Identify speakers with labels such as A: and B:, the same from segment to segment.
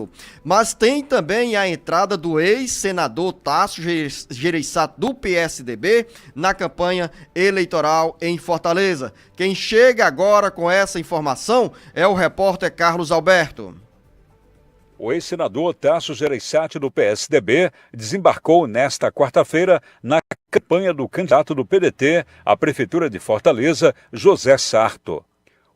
A: político. Mas tem também a entrada do ex-senador Tasso Gereissati do PSDB na campanha eleitoral em Fortaleza. Quem chega agora com essa informação é o repórter Carlos Alberto.
B: O ex-senador Tasso Gereissati do PSDB desembarcou nesta quarta-feira na campanha do candidato do PDT à Prefeitura de Fortaleza, José Sarto.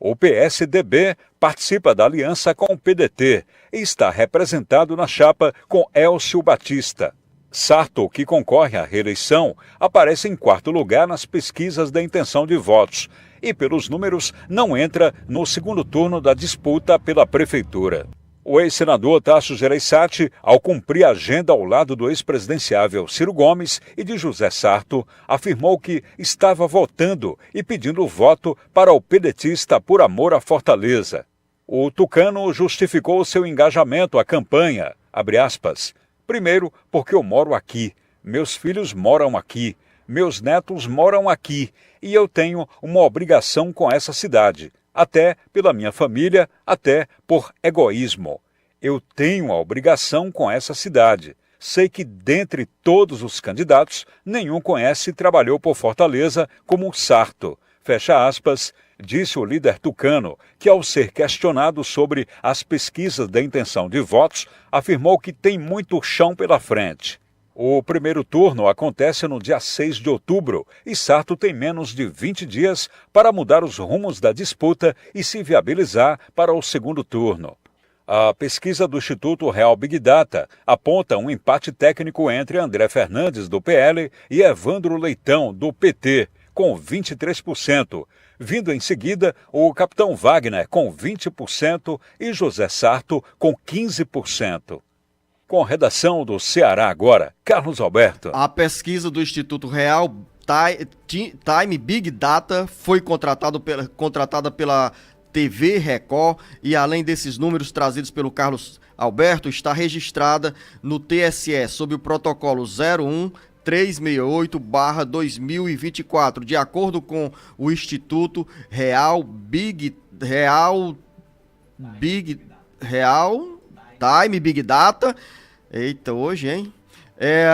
B: O PSDB participa da aliança com o PDT e está representado na chapa com Elcio Batista. Sarto, que concorre à reeleição, aparece em quarto lugar nas pesquisas da intenção de votos e, pelos números, não entra no segundo turno da disputa pela Prefeitura. O ex-senador Tasso Gereissati, ao cumprir a agenda ao lado do ex-presidenciável Ciro Gomes e de José Sarto, afirmou que estava votando e pedindo voto para o pedetista por amor à Fortaleza. O tucano justificou seu engajamento à campanha, abre aspas, primeiro porque eu moro aqui, meus filhos moram aqui, meus netos moram aqui e eu tenho uma obrigação com essa cidade. Até pela minha família, até por egoísmo. Eu tenho a obrigação com essa cidade. Sei que dentre todos os candidatos, nenhum conhece e trabalhou por Fortaleza como um Sarto. Fecha aspas, disse o líder tucano, que ao ser questionado sobre as pesquisas da intenção de votos, afirmou que tem muito chão pela frente. O primeiro turno acontece no dia 6 de outubro e Sarto tem menos de 20 dias para mudar os rumos da disputa e se viabilizar para o segundo turno. A pesquisa do Instituto Real Big Data aponta um empate técnico entre André Fernandes, do PL, e Evandro Leitão, do PT, com 23%, vindo em seguida o capitão Wagner, com 20%, e José Sarto, com 15%. Com redação do Ceará agora, Carlos Alberto.
A: A pesquisa do Instituto Real Time Big Data foi contratada pela TV Record e, além desses números trazidos pelo Carlos Alberto, está registrada no TSE sob o protocolo 01368/2024. De acordo com o Instituto Real Time Big Data. Eita, hoje, hein?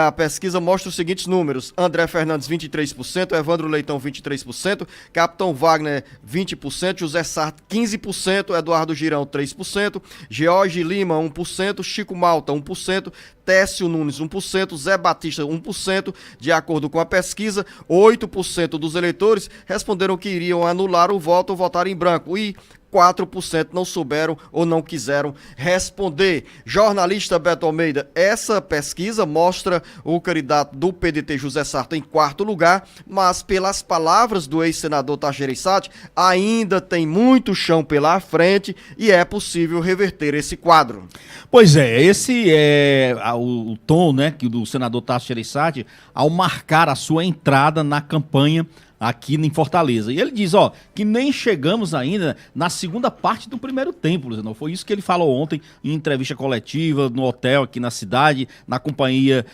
A: A pesquisa mostra os seguintes números: André Fernandes, 23%, Evandro Leitão, 23%, Capitão Wagner, 20%, José Sarto, 15%, Eduardo Girão, 3%, George Lima, 1%, Chico Malta, 1%, Técio Nunes, 1%, Zé Batista, 1%. De acordo com a pesquisa, 8% dos eleitores responderam que iriam anular o voto ou votar em branco e 4% não souberam ou não quiseram responder. Jornalista Beto Almeida, essa pesquisa mostra o candidato do PDT, José Sarto, em quarto lugar, mas pelas palavras do ex-senador Tasso Gereissati, ainda tem muito chão pela frente e é possível reverter esse quadro.
C: Pois é, esse é o tom, né, que do senador Tasso Gereissati ao marcar a sua entrada na campanha aqui em Fortaleza. E ele diz, que nem chegamos ainda na segunda parte do primeiro tempo, Luciano. Foi isso que ele falou ontem em entrevista coletiva no hotel aqui na cidade, na companhia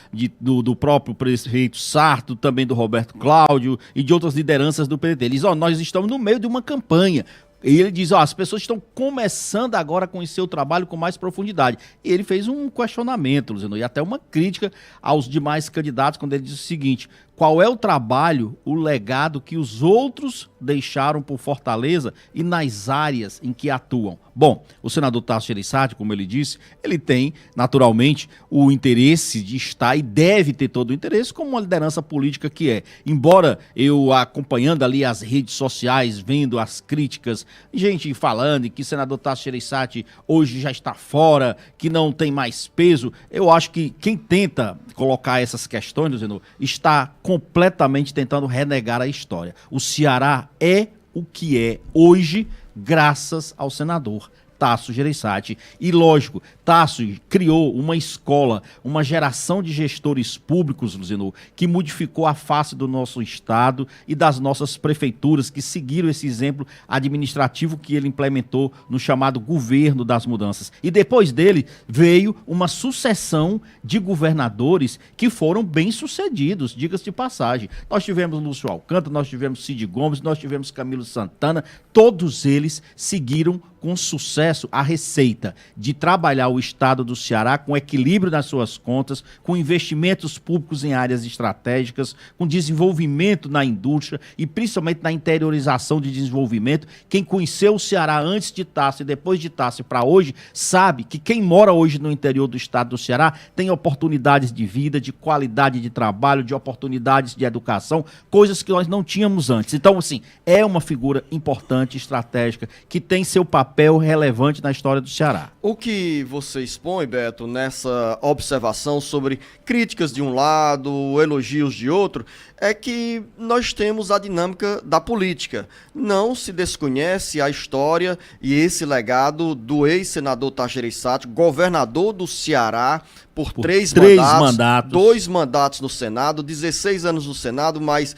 C: do próprio prefeito Sarto, também do Roberto Cláudio e de outras lideranças do PDT. Ele diz, nós estamos no meio de uma campanha. E ele diz, as pessoas estão começando agora a conhecer o trabalho com mais profundidade. E ele fez um questionamento, Luciano, e até uma crítica aos demais candidatos, quando ele diz o seguinte: qual é o trabalho, o legado que os outros deixaram por Fortaleza e nas áreas em que atuam? Bom, o senador Tasso Gereissati, como ele disse, ele tem, naturalmente, o interesse de estar e deve ter todo o interesse como uma liderança política que é. Embora eu acompanhando ali as redes sociais, vendo as críticas, gente falando que o senador Tasso Gereissati hoje já está fora, que não tem mais peso, eu acho que quem tenta colocar essas questões, Luciano, está completamente tentando renegar a história. O Ceará é o que é hoje, graças ao senador Tasso Gereissati. E lógico, Tasso criou uma escola, uma geração de gestores públicos, Luciano, que modificou a face do nosso estado e das nossas prefeituras, que seguiram esse exemplo administrativo que ele implementou no chamado governo das mudanças. E depois dele veio uma sucessão de governadores que foram bem-sucedidos, diga-se de passagem. Nós tivemos Lúcio Alcântara, nós tivemos Cid Gomes, nós tivemos Camilo Santana, todos eles seguiram com sucesso a receita de trabalhar o estado do Ceará com equilíbrio nas suas contas, com investimentos públicos em áreas estratégicas, com desenvolvimento na indústria e principalmente na interiorização de desenvolvimento. Quem conheceu o Ceará antes de Tasso e depois de Tasso para hoje, sabe que quem mora hoje no interior do estado do Ceará tem oportunidades de vida, de qualidade de trabalho, de oportunidades de educação, coisas que nós não tínhamos antes. Então, assim, é uma figura importante, estratégica, que tem seu papel relevante na história do Ceará.
A: O que você expõe, Beto, nessa observação sobre críticas de um lado, elogios de outro, é que nós temos a dinâmica da política. Não se desconhece a história e esse legado do ex-senador Tasso Gereissati, governador do Ceará, por três mandatos, 2 mandatos no Senado, 16 anos no Senado, mais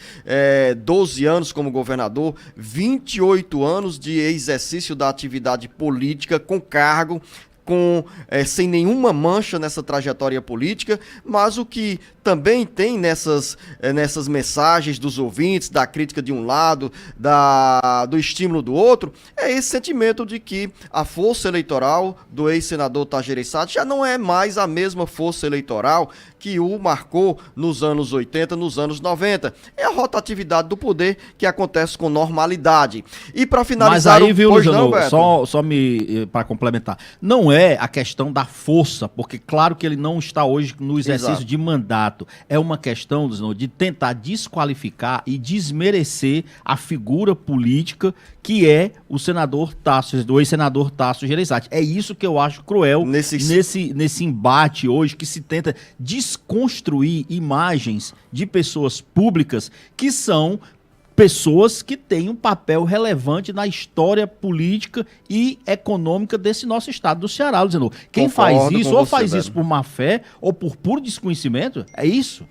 A: 12 anos como governador, 28 anos de exercício da atividade política com cargo, sem nenhuma mancha nessa trajetória política, mas o que também tem nessas mensagens dos ouvintes, da crítica de um lado, do estímulo do outro, é esse sentimento de que a força eleitoral do ex-senador Tasso Gereissati já não é mais a mesma força eleitoral que o marcou nos anos 80, nos anos 90. É a rotatividade do poder que acontece com normalidade. E para finalizar...
C: Mas aí, viu, Luciano, só para complementar, não é a questão da força, porque claro que ele não está hoje no exercício de mandato. É uma questão, Luciano, de tentar desqualificar e desmerecer a figura política que é o ex-senador Tasso Gereissati. É isso que eu acho cruel nesse embate hoje, que se tenta desconstruir imagens de pessoas públicas que são pessoas que têm um papel relevante na história política e econômica desse nosso estado do Ceará, Luciano. Quem faz isso, ou faz isso por má fé, ou por puro desconhecimento, é isso.